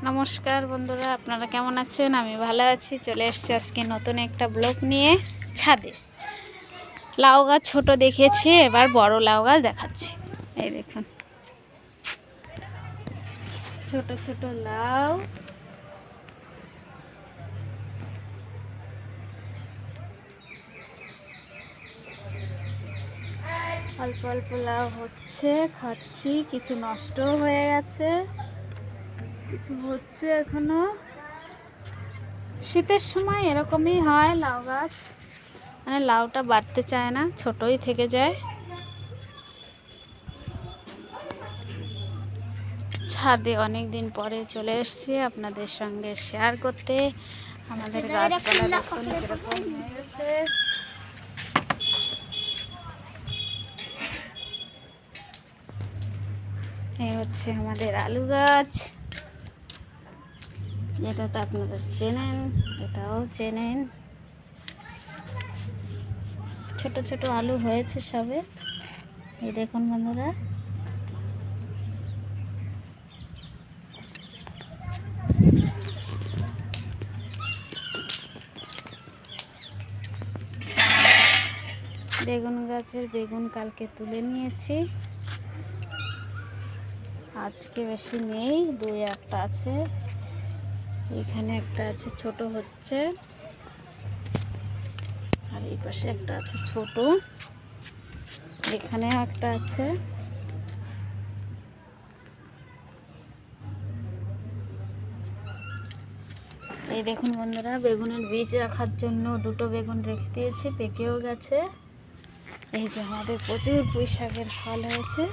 নমস্কার বন্ধুরা, আপনারা কেমন আছেন? আমি ভালো আছি। চলে এসেছি আজকে নতুন একটা ব্লগ নিয়ে। ছাদে লাউ গাছ ছোট দেখিয়েছি, এবার বড় লাউ গাছ দেখাচ্ছি। এই দেখুন ছোট ছোট লাউ। অল্প অল্প লাউ হচ্ছে, খাচ্ছি। কিছু নষ্ট হয়ে গেছে, কিছু হচ্ছে এখনো। শীতের সময় এরকমই হয় লাউ গাছ, মানে লাউটা বাড়তে চায় না, ছোটই থেকে যায়। ছাদে অনেক দিন পরে চলে এসেছি আপনাদের সঙ্গে শেয়ার করতে। আমাদের গাছপালা দেখুন কিরকম হয়ে গেছে। এই হচ্ছে আমাদের আলু গাছ। এটা তো আপনারা চেনেন, এটাও চেনেন। ছোট ছোট আলু হয়েছে সবে। এই দেখুন বন্ধুরা, বেগুন গাছের বেগুন কালকে তুলে নিয়েছি, আজকে বেশি নেই, দুই একটা আছে। এখানে একটা আছে, ছোট হচ্ছে, আর এই পাশে একটা আছে ছোট, এখানে একটা আছে। এই দেখুন বন্ধুরা, বেগুনের বীজ রাখার জন্য দুটো বেগুন রেখে দিয়েছি, পেকেও গেছে। এই যে আমাদের প্রচুর পুঁই শাকের ফল হয়েছে,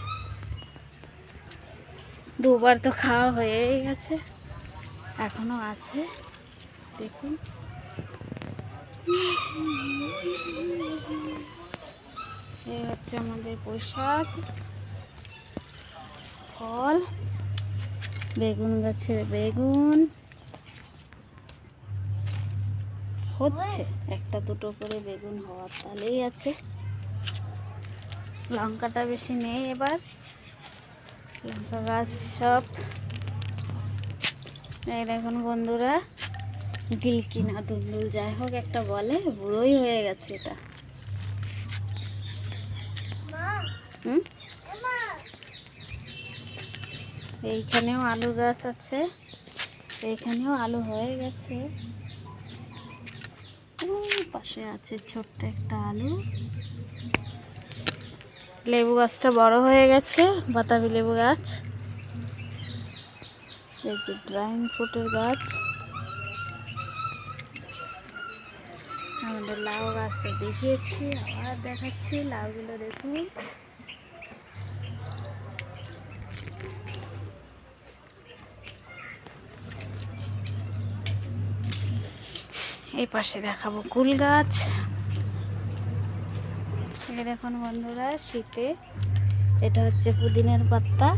দুবার তো খাওয়া হয়েই গেছে, এখনো আছে। দেখুন এই হচ্ছে আমাদের পুঁই শাক ফল। বেগুন গাছের বেগুন হচ্ছে, একটা দুটো করে বেগুন হওয়ার তালেই আছে। লঙ্কাটা বেশি নেই এবার, লঙ্কা গাছ সব। এই দেখুন বন্ধুরা, গিলকি না দুলদুল যাই হোক একটা বলে, বুড়োই হয়ে গেছে এটা। এইখানেও আলু গাছ আছে, এইখানেও আলু হয়ে গেছে। পাশে আছে ছোট্ট একটা আলু। লেবু গাছটা বড় হয়ে গেছে, বাতাবি লেবু গাছ। এই যে ড্রাগন ফ্রুটের গাছ। আমাদের লাউ গাছটা দেখিয়েছি, আবার দেখাচ্ছি। লাউগুলো দেখুন, এই পাশে দেখাবো কুল গাছ। এই দেখুন বন্ধুরা, শীতে এটা হচ্ছে পুদিনার পাতা,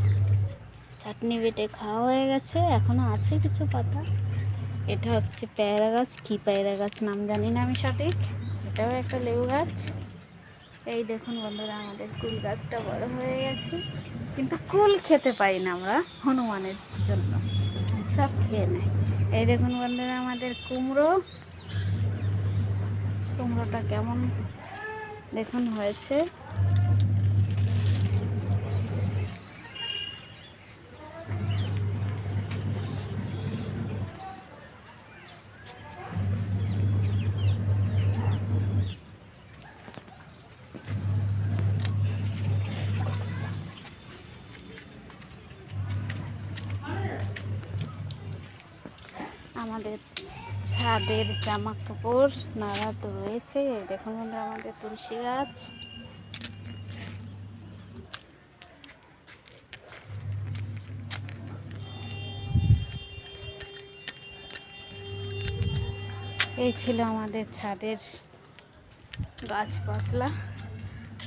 চাটনি বেটে খাওয়া হয়ে গেছে, এখনো আছে কিছু পাতা। এটা হচ্ছে পেয়ারা গাছ, কি পেয়ারা গাছ নাম জানি না আমি সঠিক, এটাও একটা লেবু গাছ। এই দেখুন বন্ধুরা, আমাদের কুল গাছটা বড় হয়ে গেছে, কিন্তু কুল খেতে পাই না আমরা, হনুমানের জন্য সব খেয়ে নেয়। এই দেখুন বন্ধুরা, আমাদের কুমড়ো, কুমড়োটা কেমন দেখুন হয়েছে। আমাদের ছাদের জামা কাপড় নাড়া তো রয়েছে। এই দেখুন বন্ধুরা, আমাদের তুলসী গাছ। এই ছিল আমাদের ছাদের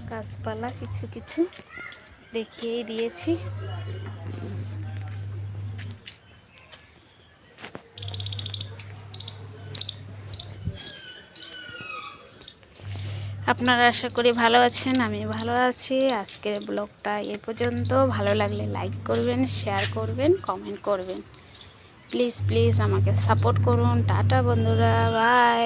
গাছপালা কিছু কিছু দেখিয়েই দিয়েছি। আপনারা আশা করি ভালো আছেন, আমি ভালো আছি। আজকের ব্লগটা এ পর্যন্ত। ভালো লাগলে লাইক করবেন, শেয়ার করবেন, কমেন্ট করবেন। প্লিজ প্লিজ আমাকে সাপোর্ট করুন। টাটা বন্ধুরা, বাই।